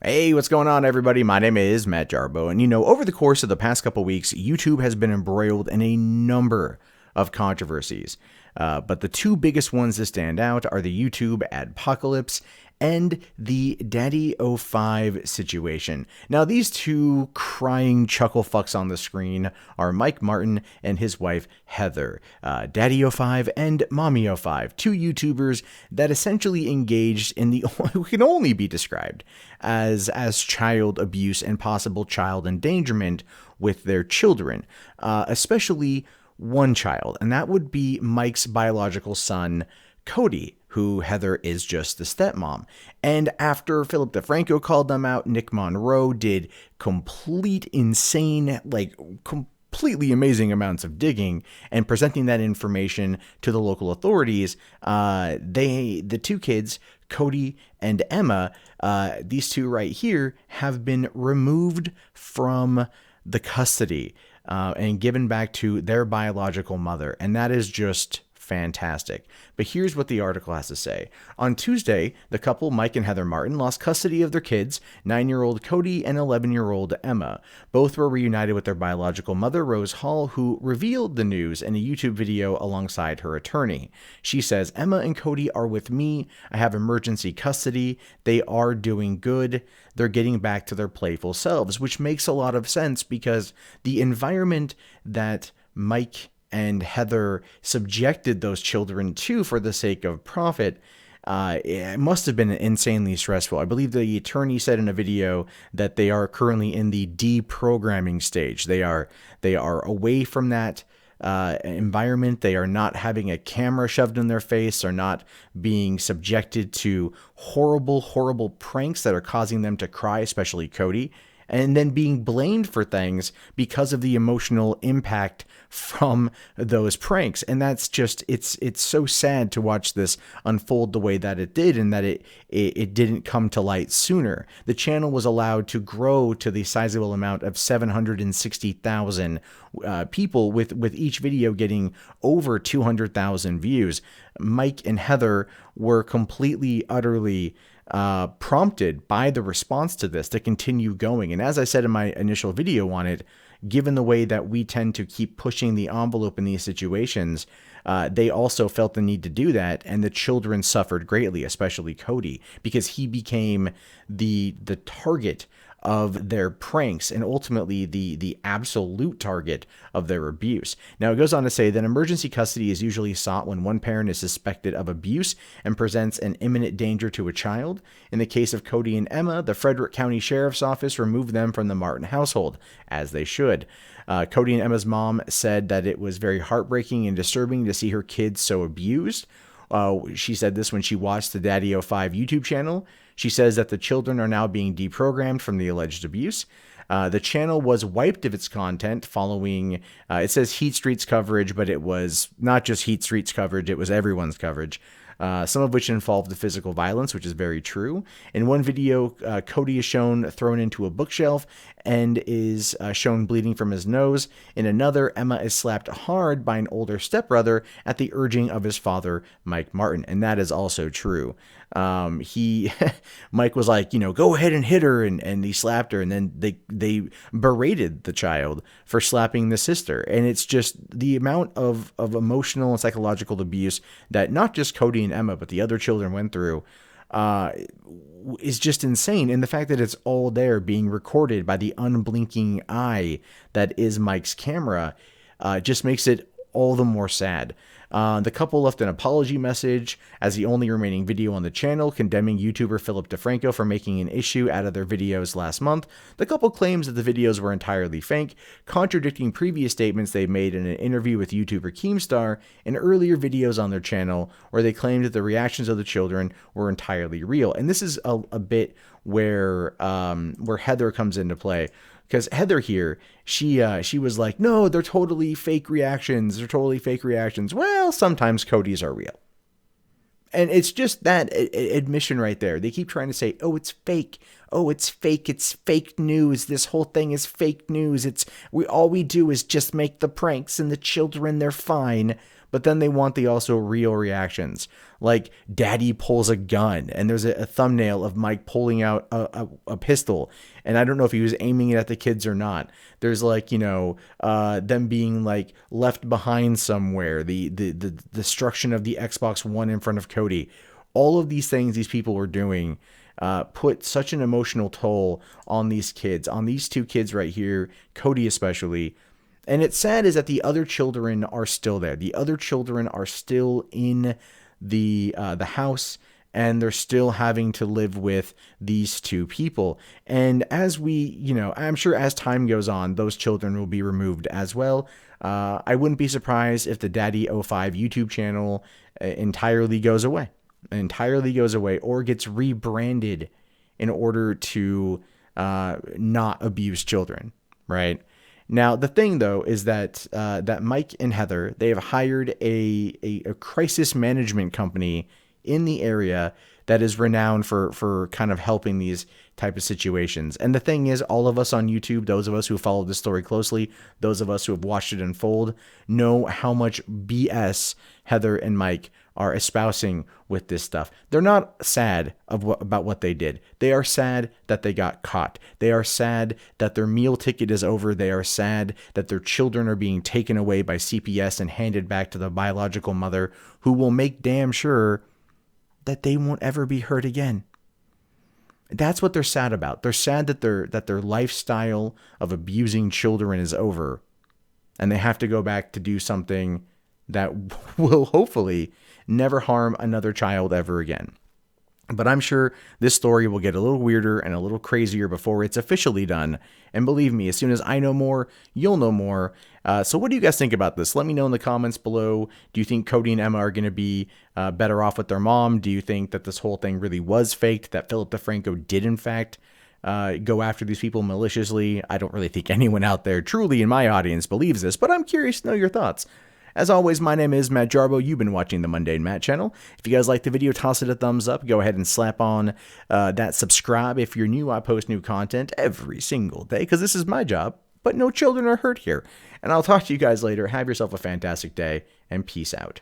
Hey, what's going on, everybody? My name is Matt Jarbo, and over the course of the past couple weeks, YouTube has been embroiled in a number of controversies. But the two biggest ones that stand out are the YouTube adpocalypse and the DaddyOFive situation. Now, these two crying chuckle fucks on the screen are Mike Martin and his wife Heather, DaddyOFive and MommyOFive, two YouTubers that essentially engaged in the what can only be described as child abuse and possible child endangerment with their children, especially one child, and that would be Mike's biological son, Cody, who Heather is just the stepmom. And after Philip DeFranco called them out, Nick Monroe did completely amazing amounts of digging and presenting that information to the local authorities. The two kids, Cody and Emma, these two right here, have been removed from the custody and given back to their biological mother. And that is just fantastic. But here's what the article has to say. On Tuesday, the couple, Mike and Heather Martin, lost custody of their kids, 9-year-old Cody and 11-year-old Emma. Both were reunited with their biological mother, Rose Hall, who revealed the news in a YouTube video alongside her attorney. She says, "Emma and Cody are with me. I have emergency custody. They are doing good. They're getting back to their playful selves," which makes a lot of sense because the environment that Mike and Heather subjected those children to for the sake of profit, it must have been insanely stressful. I believe the attorney said in a video that they are currently in the deprogramming stage. They are away from that environment. They are not having a camera shoved in their face, are not being subjected to horrible pranks that are causing them to cry, especially Cody, and then being blamed for things because of the emotional impact from those pranks. And that's just, it's so sad to watch this unfold the way that it did, and that it didn't come to light sooner. The channel was allowed to grow to the sizable amount of 760,000 people, with each video getting over 200,000 views. Mike and Heather were completely, utterly prompted by the response to this to continue going. And as I said in my initial video on it, given the way that we tend to keep pushing the envelope in these situations, they also felt the need to do that, and the children suffered greatly, especially Cody, because he became the target of their pranks and ultimately the absolute target of their abuse. Now, it goes on to say that emergency custody is usually sought when one parent is suspected of abuse and presents an imminent danger to a child. In the case of Cody and Emma, the Frederick County Sheriff's Office removed them from the Martin household, as they should. Cody and Emma's mom said that it was very heartbreaking and disturbing to see her kids so abused. She said this when she watched the DaddyOFive YouTube channel. She says that the children are now being deprogrammed from the alleged abuse. The channel was wiped of its content following, it says Heat Street's coverage, but it was not just Heat Street's coverage, it was everyone's coverage. Some of which involved the physical violence, which is very true. In one video, Cody is shown thrown into a bookshelf and is shown bleeding from his nose. In another, Emma is slapped hard by an older stepbrother at the urging of his father, Mike Martin, and that is also true. Mike was like, go ahead and hit her, and he slapped her, and then they berated the child for slapping the sister. And it's just the amount of emotional and psychological abuse that not just Cody and Emma, but the other children went through, is just insane. And the fact that it's all there being recorded by the unblinking eye that is Mike's camera, just makes it all the more sad. The couple left an apology message as the only remaining video on the channel, condemning YouTuber Philip DeFranco for making an issue out of their videos last month. The couple claims that the videos were entirely fake, contradicting previous statements they made in an interview with YouTuber Keemstar and earlier videos on their channel, where they claimed that the reactions of the children were entirely real. And this is a bit where Heather comes into play. Because Heather here, she was like, no, they're totally fake reactions. They're totally fake reactions. Well, sometimes Cody's are real. And it's just that admission right there. They keep trying to say, oh, it's fake. Oh, it's fake. It's fake news. This whole thing is fake news. All we do is just make the pranks, and the children, they're fine. but then they want the also real reactions. Like Daddy pulls a gun and there's a thumbnail of Mike pulling out a pistol. And I don't know if he was aiming it at the kids or not. There's like, them being like left behind somewhere. The destruction of the Xbox One in front of Cody. All of these things these people were doing put such an emotional toll on these kids, on these two kids right here, Cody especially. And it's sad is that the other children are still there. The other children are still in the house, and they're still having to live with these two people. And as I'm sure as time goes on, those children will be removed as well. I wouldn't be surprised if the DaddyOFive YouTube channel entirely goes away or gets rebranded in order to not abuse children, right? Now, the thing, though, is that Mike and Heather, they have hired a crisis management company in the area that is renowned for kind of helping these type of situations. And the thing is, all of us on YouTube, those of us who followed the story closely, those of us who have watched it unfold, know how much BS Heather and Mike are espousing with this stuff. They're not sad about what they did. They are sad that they got caught. They are sad that their meal ticket is over. They are sad that their children are being taken away by CPS and handed back to the biological mother, who will make damn sure that they won't ever be hurt again. That's what they're sad about. They're sad that their lifestyle of abusing children is over, and they have to go back to do something that will hopefully never harm another child ever again. But I'm sure this story will get a little weirder and a little crazier before it's officially done. And believe me, as soon as I know more, you'll know more. So what do you guys think about this? Let me know in the comments below. Do you think Cody and Emma are going to be better off with their mom? Do you think that this whole thing really was faked, that Philip DeFranco did in fact go after these people maliciously? I don't really think anyone out there truly in my audience believes this, but I'm curious to know your thoughts. As always, my name is Matt Jarbo. You've been watching the Mundane Matt channel. If you guys like the video, toss it a thumbs up. Go ahead and slap on that subscribe. If you're new, I post new content every single day because this is my job, but no children are hurt here. And I'll talk to you guys later. Have yourself a fantastic day, and peace out.